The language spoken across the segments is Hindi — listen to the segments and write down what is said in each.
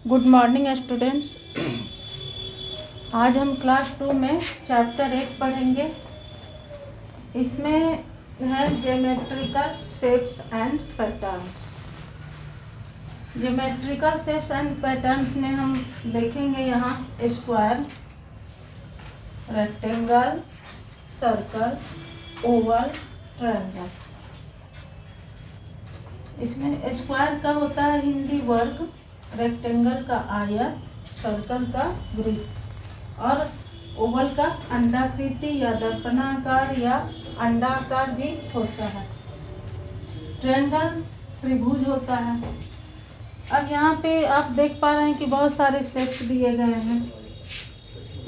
Good morning students. आज हम क्लास 2 में चैप्टर 8 पढ़ेंगे। इसमें है geometrical shapes and patterns. Geometrical shapes and patterns में हम देखेंगे यहाँ square, rectangle, circle, Oval, triangle. इसमें स्क्वायर का होता है हिंदी वर्ग, रेक्टेंगल का आयत, सर्कल का वृत्त और ओवल का अंडाकृति या दर्पणाकार या अंडाकार भी होता है। ट्रायंगल त्रिभुज होता है। अब यहाँ पे आप देख पा रहे हैं कि बहुत सारे शेप्स दिए गए हैं।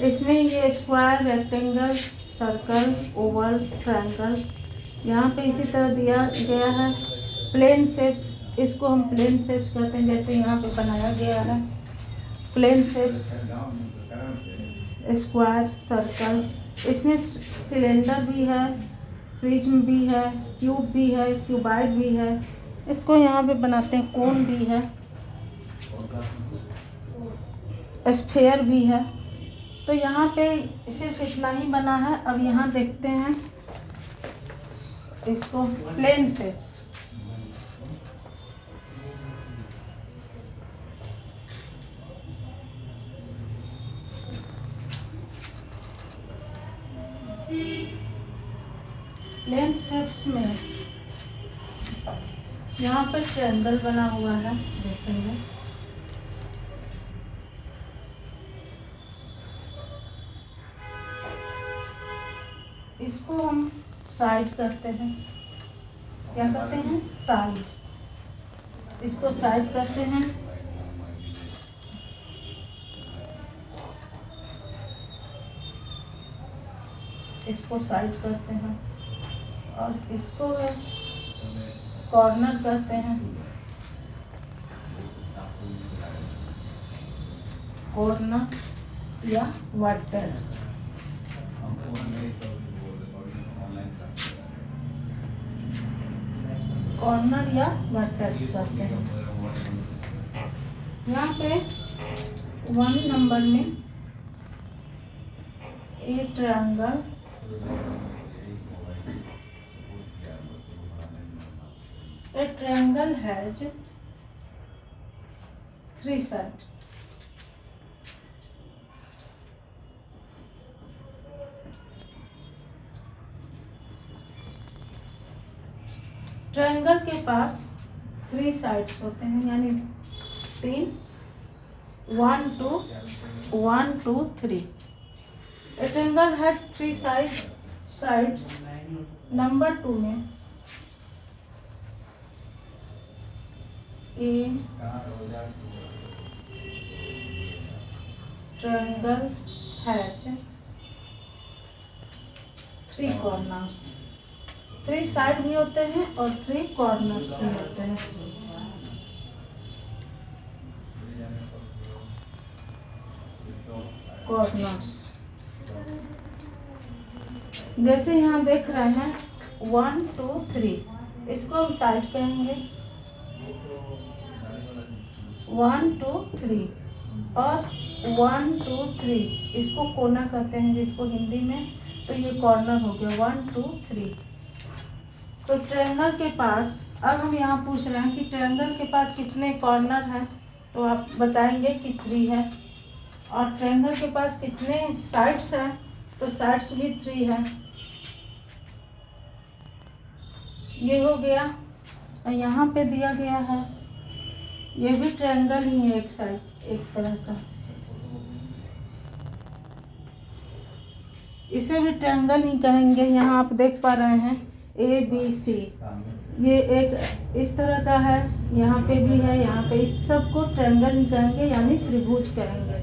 इसमें ये square, rectangle, circle, Oval, triangle यहाँ पे इसी तरह दिया गया है। प्लेन शेप्स, इसको हम प्लेन शेप्स कहते हैं, जैसे यहाँ पे बनाया गया है। प्लेन शेप्स, स्क्वायर, सर्कल, इसमें सिलेंडर भी है, प्रिज्म भी है, क्यूब भी है, क्यूबाइड भी है। इसको यहाँ पे बनाते हैं, कोन भी है, स्फेयर भी है। तो यहाँ पे सिर्फ इतना ही बना है। अब यहाँ देखते हैं इसको प्लेन शेप्स। प्लेन शेप्स में यहाँ पर ट्रायंगल बना हुआ है, देखेंगे। इसको हम साइड करते हैं। क्या करते हैं? साइड। इसको साइड करते हैं। इसको साइड करते हैं और इसको कॉर्नर कहते हैं। कॉर्नर या वर्टेक्स। कॉर्नर या वर्टेक्स कहते हैं। यहाँ पे 1 नंबर में ए triangle, A triangle has 3 sides. Triangle के पास 3 साइड्स होते हैं, यानी 3, 1 2 3। A triangle has 3 sides. Number 2 में A triangle has 3 corners। 3 side भी होते हैं और 3 कॉर्नर्स भी होते हैं। कॉर्नर्स जैसे यहाँ देख रहे हैं 1 2 3, इसको हम साइड कहेंगे। 1 2 3 और 1 2 3 इसको कोना कहते हैं, जिसको हिंदी में, तो ये कॉर्नर हो गया 1 2 3। तो ट्रायंगल के पास, अब हम यहाँ पूछ रहे हैं कि ट्रायंगल के पास कितने कॉर्नर हैं, तो आप बताएंगे कि 3 है। और ट्रायंगल के पास कितने साइड्स हैं, तो साइड्स भी 3 हैं। ये हो गया। और यहाँ पे दिया गया है, ये भी ट्रायंगल ही है, एक साइड, एक तरह का। इसे भी ट्रायंगल ही कहेंगे। यहाँ आप देख पा रहे हैं ABC, ये एक इस तरह का है, यहाँ पे भी है, यहाँ पे, इस सब को ट्रायंगल ही कहेंगे, यानी त्रिभुज कहेंगे।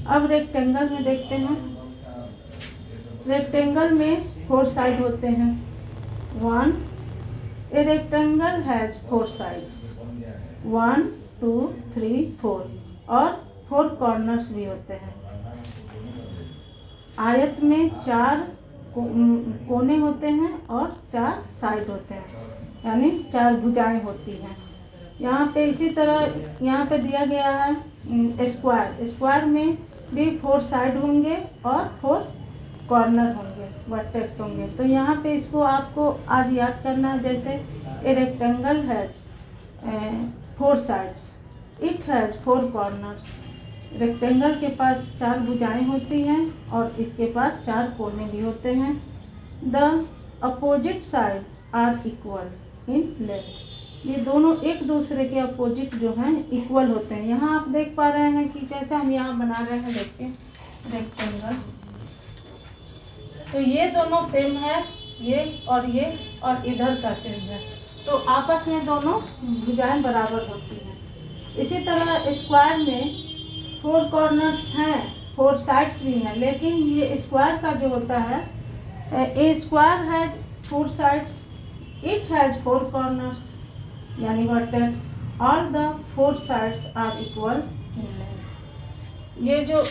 अब रेक्टेंगल में देखते हैं। रेक्टेंगल में 4 साइड होते हैं। 1, A rectangle has 4 sides, 1 2 3 4, और 4 कॉर्नर्स भी होते हैं। आयत में 4 कोने होते हैं और 4 साइड होते हैं, यानी 4 भुजाएं होती हैं। यहाँ पे इसी तरह यहाँ पे दिया गया है स्क्वायर में भी 4 साइड होंगे और 4 कॉर्नर होंगे, वर्टेक्स होंगे। तो यहाँ पे इसको आपको आज याद करना है। जैसे a rectangle has 4 sides, it has 4 corners. Rectangle के पास 4 भुजाएं होती हैं और इसके पास 4 कोने भी होते हैं। The opposite side are equal in length. ये दोनों एक दूसरे के अपोजिट जो हैं इक्वल होते हैं। यहाँ आप देख पा रहे हैं कि कैसे हम यहाँ बना रहे हैं, देखिए रेक्टेंगल। तो ये दोनों सेम है, ये और इधर का सेम है, तो आपस में दोनों भुजाएं बराबर होती हैं। इसी तरह स्क्वायर में 4 कॉर्नर्स हैं, 4 साइड्स भी हैं, लेकिन ये स्क्वायर का जो होता है, a square has 4 sides, it has 4 corners यानी वर्टेक्स, और the 4 sides are equal in length. ये जो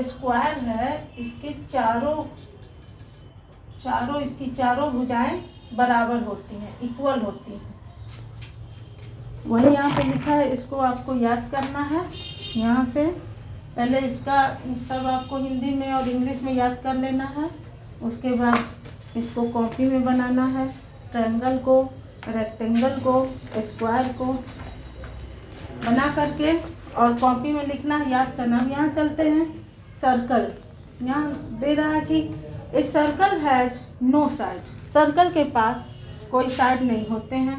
स्क्वायर है इसके इसकी चारों भुजाएं बराबर होती हैं, इक्वल होती हैं। वही यहाँ पे लिखा है, इसको आपको याद करना है। यहाँ से पहले इसका सब आपको हिंदी में और इंग्लिश में याद कर लेना है। उसके बाद इसको कॉपी में बनाना है, ट्रायंगल को, रेक्टेंगल को, स्क्वायर को बना करके और कॉपी में लिखना है, याद करना। अब यहाँ चलते हैं सर्कल। यहाँ दे रहा है कि a circle has no sides. Circle के पास कोई साइड नहीं होते हैं।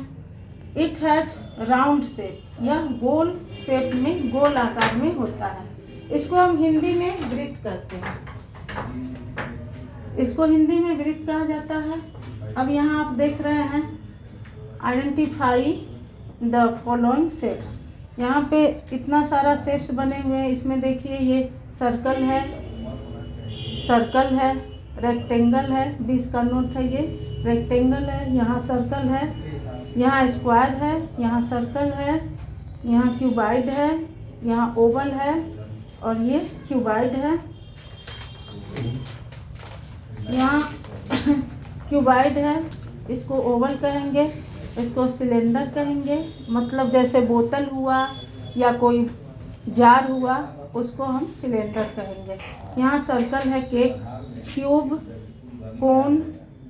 इट हैज राउंड शेप, यह गोल शेप में, गोल आकार में होता है। इसको हम हिंदी में वृत्त कहते हैं, इसको हिंदी में वृत्त कहा जाता है। अब यहाँ आप देख रहे हैं आइडेंटिफाई द फॉलोइंग शेप्स। यहाँ पे इतना सारा शेप्स बने हुए हैं। इसमें देखिए ये सर्कल है, रेक्टेंगल है, 20 का नोट है, ये रेक्टेंगल है, यहाँ सर्कल है, यहाँ स्क्वायर है, यहाँ सर्कल है, यहाँ क्यूबाइड है, यहाँ ओवल है और ये क्यूबाइड है। यहाँ क्यूबाइड है, इसको ओवल कहेंगे, इसको सिलेंडर कहेंगे। मतलब जैसे बोतल हुआ या कोई जार हुआ, उसको हम सिलेंडर कहेंगे। यहाँ सर्कल है, cake, cube, cone,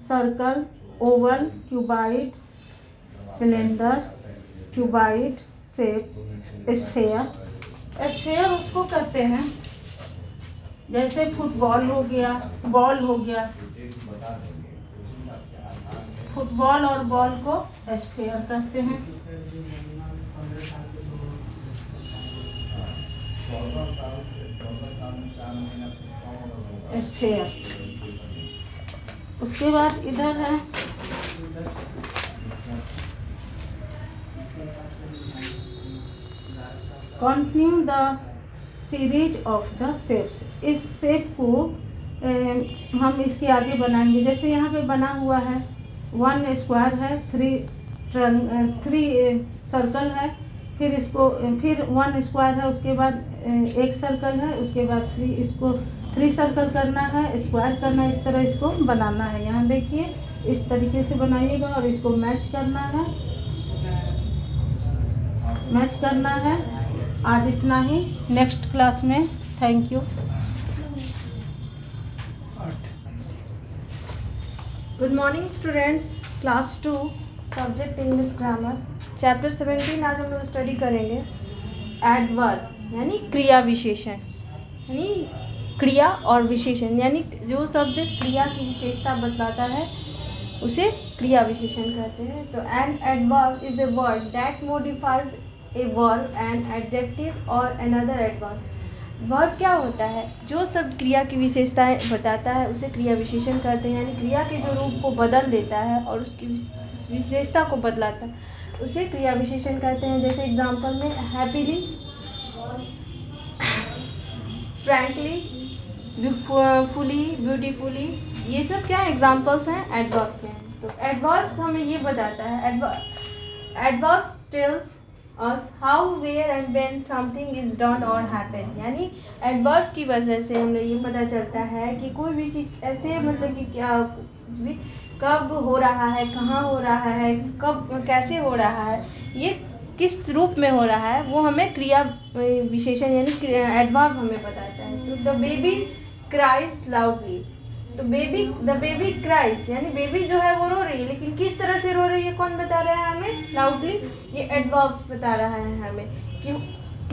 circle, oval, cuboid, cylinder, cuboid, shape, sphere उसको कहते हैं जैसे फुटबॉल हो गया, बॉल हो गया। फुटबॉल और बॉल को स्फेयर कहते हैं। स्फेयर। उसके बाद इधर है continue the series of the shapes. इस शेप को हम इसके आगे बनाएंगे। जैसे यहाँ पे बना हुआ है 1 स्क्वायर है, 3 सर्कल है, फिर 1 स्क्वायर है, उसके बाद 1 सर्कल है, उसके बाद 3 सर्कल करना है, स्क्वायर करना है। इस तरह इसको बनाना है। यहाँ देखिए इस तरीके से बनाइएगा और इसको मैच करना है। आज इतना ही, नेक्स्ट क्लास में। Thank you. Good morning students, class 2 subject English grammar, chapter 17 आज हम लोग स्टडी करेंगे। एडवर्ब यानी क्रिया विशेषण, यानी क्रिया और विशेषण, यानी जो शब्द क्रिया की विशेषता बतलाता है उसे क्रिया विशेषण कहते हैं। तो an adverb is a word that modifies a verb and adjective और अनदर एडवर्ब। वर्ब क्या होता है? जो शब्द क्रिया की विशेषताएं बताता है उसे क्रिया विशेषण कहते हैं, यानी क्रिया के जो रूप को बदल देता है और उसकी विशेषता को बदलाता है उसे क्रिया विशेषण कहते हैं। जैसे एग्जांपल में हैप्पीली, फ्रैंकली, फुली, ब्यूटीफुली, ये सब क्या एग्जांपल्स हैं एडवर्ब के। तो एडवर्ब्स हमें ये बताता है, adverbs tells us how, where and when something is done or happen। यानी एडवर्ब की वजह से हमें ये पता चलता है कि कोई भी चीज़ ऐसे, मतलब कि क्या कब हो रहा है, कहाँ हो रहा है, कब कैसे हो रहा है, ये किस रूप में हो रहा है वो हमें क्रिया विशेषण यानी एडवर्ब हमें बताता है। तो द बेबी क्राइज लाउडली, तो द बेबी क्राइज यानी बेबी जो है वो रो रही है, लेकिन किस तरह से रो रही है कौन बता रहा है हमें? लाउडली। ये एडवर्ब बता रहा है हमें कि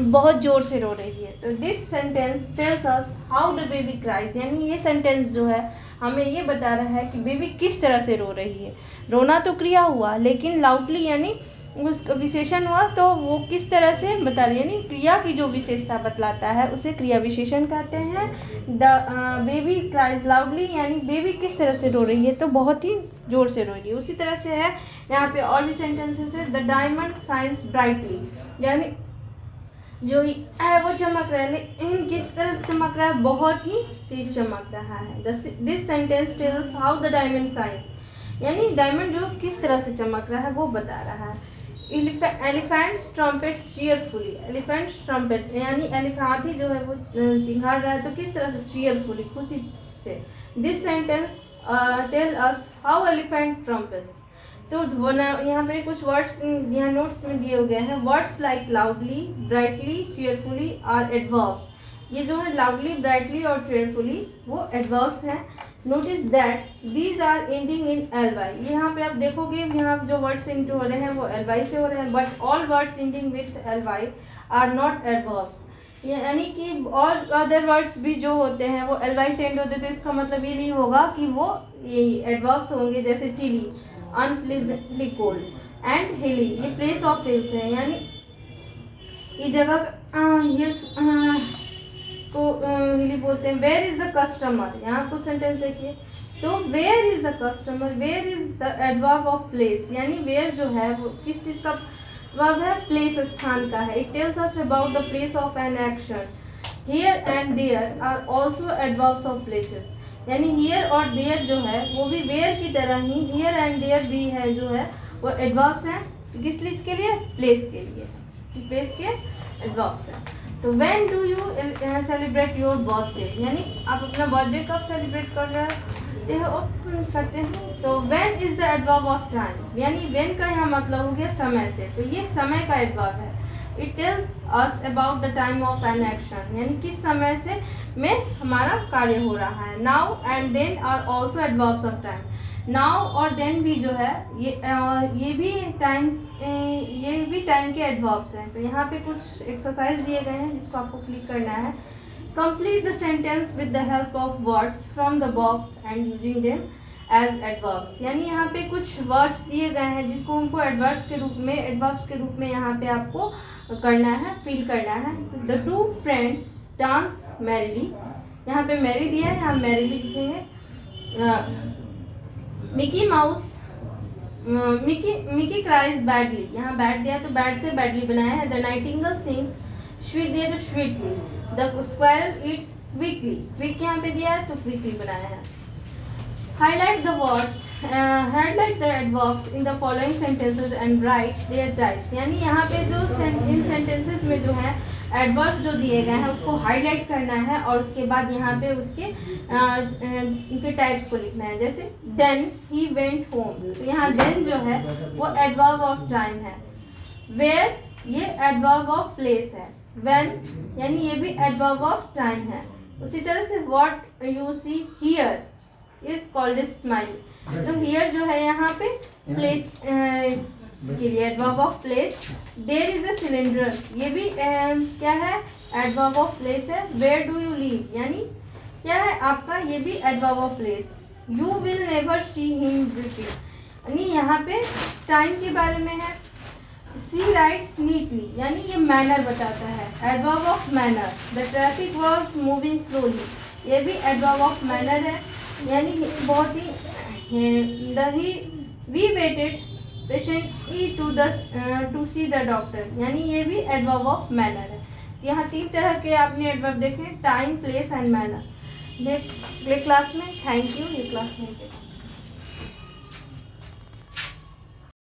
बहुत ज़ोर से रो रही है। तो this sentence tells us how the baby cries, यानी ये सेंटेंस जो है हमें ये बता रहा है कि बेबी किस तरह से रो रही है। रोना तो क्रिया हुआ, लेकिन लाउडली यानी उसका विशेषण हुआ, तो वो किस तरह से बता रही है, यानी क्रिया की जो विशेषता बतलाता है उसे क्रिया विशेषण कहते हैं। द बेबी क्राइज लाउडली यानी बेबी किस तरह से रो रही है, तो बहुत ही ज़ोर से रो रही है। उसी तरह से है यहाँ पे और भी सेंटेंसेस है। द डायमंड शाइन्स ब्राइटली, यानी जो है वो चमक रहा है, लेकिन किस तरह से चमक रहा है? बहुत ही तेज चमक रहा है। This sentence tales how the diamond shines, यानी डायमंड जो किस तरह से चमक रहा है वो बता रहा है। Elephants trumpets cheerfully, elephants trumpet यानी हाथी जो है वो चिंगाड़ रहा है, तो किस तरह से? चीयरफुली, खुशी से। This sentence tell us how elephant trumpets, तो यहाँ पे कुछ वर्ड्स यहाँ नोट्स में दिए गए हैं। Words like loudly, brightly, cheerfully are adverbs. ये जो है लाउडली, ब्राइटली और चीयरफुली वो एडवर्ब्स हैं। Notice that these are ending in L Y, यहाँ पे आप देखोगे यहाँ जो वर्ड्स एंड हो रहे हैं वो एल वाई से हो रहे हैं, but all words ending with L Y are not adverbs, यानी कि और अदर वर्ड्स भी जो होते हैं वो एल वाई से एंड होते हैं, तो इसका मतलब ये नहीं होगा कि वो ये एडवर्ब्स होंगे। जैसे चिली, अनप्लीजेंटली कोल्ड, एंड हिली, ये प्लेस ऑफ हिल्स है, यानी ये जगह हिल्स को हिली बोलते हैं। वेयर इज द कस्टमर, यहाँ कुछ सेंटेंस देखिए, तो where is the customer, where is the adverb of place, यानी वेयर जो है वो किस चीज़ का वर्ब है? प्लेस, स्थान का है। It tells us about the place of an action. Here and there are also adverbs of places, यानी हियर और देयर जो है वो भी वेयर की तरह ही हियर एंड देयर भी है जो है वो एडवर्ब्स हैं। किस चीज़ के लिए? प्लेस के लिए, प्लेस के एडवर्ब्स हैं। तो when do you celebrate your birthday, यानी आप अपना बर्थडे कब सेलिब्रेट करते हैं? तो when is the adverb of time, यानी व्हेन का यहाँ मतलब हो गया समय से, तो ये समय का एडवर्ब है। It tells us about the time of an action, यानी किस समय से में हमारा कार्य हो रहा है। Now and then are also adverbs of time, now और देन भी जो है ये भी टाइम के एडवर्ब्स हैं। तो यहाँ पे कुछ एक्सरसाइज दिए गए हैं जिसको आपको क्लिक करना है। Complete the sentence with the help of words from the box and using them as adverbs, यानी यहाँ पे कुछ वर्ड्स दिए गए हैं जिसको हमको एडवर्ब्स के रूप में यहाँ पे आपको करना है, फिल करना है। The two friends dance merrily, यहाँ पे मैरी दिया है, यहाँ मैरिली लिखेंगे। मिकी क्राइज बैडली, यहाँ बैड दिया तो बैड से बैडली बनाया है। द नाइटिंगेल सिंग्स स्वीट दिया तो sweetly. The squirrel Yeats quickly, quick यहाँ पे दिया है तो क्विकली बनाया है। Highlight the words, highlight the adverbs in the following sentences and right there types, यानी यहाँ पे जो इन सेंटेंसेस में जो है एडवर्ब्स जो दिए गए हैं उसको हाईलाइट करना है और उसके बाद यहाँ पे उसके टाइप्स को लिखना है। जैसे देन ही वेंट होम, तो यहाँ देन जो है वो एडवर्ब ऑफ टाइम है। वेयर ये एडवर्ब ऑफ प्लेस है। व्हेन यानी ये भी एडवर्ब ऑफ टाइम है। उसी तरह से what you see here is called smile, तो हियर जो है यहाँ पे प्लेस के लिए adverb of place. There is a cylinder, ये भी क्या है? एडवर्ब ऑफ प्लेस है। वेयर डू यू लिव यानी क्या है आपका? ये भी adverb of place. You will never see him drinking, यानी यहाँ पे टाइम के बारे में है। सी राइट्स नीटली, यानी ये मैनर बताता है, adverb of manner. The traffic was moving slowly, ये भी एडवर्ब ऑफ मैनर है, यानी बहुत ही we waited patiently to see the doctor, यानी ये भी एडवर्ब ऑफ मैनर है। यहाँ 3 तरह के आपने एडवर्ब देखे, time, place and manner. Next class में, थैंक यू, ये क्लास में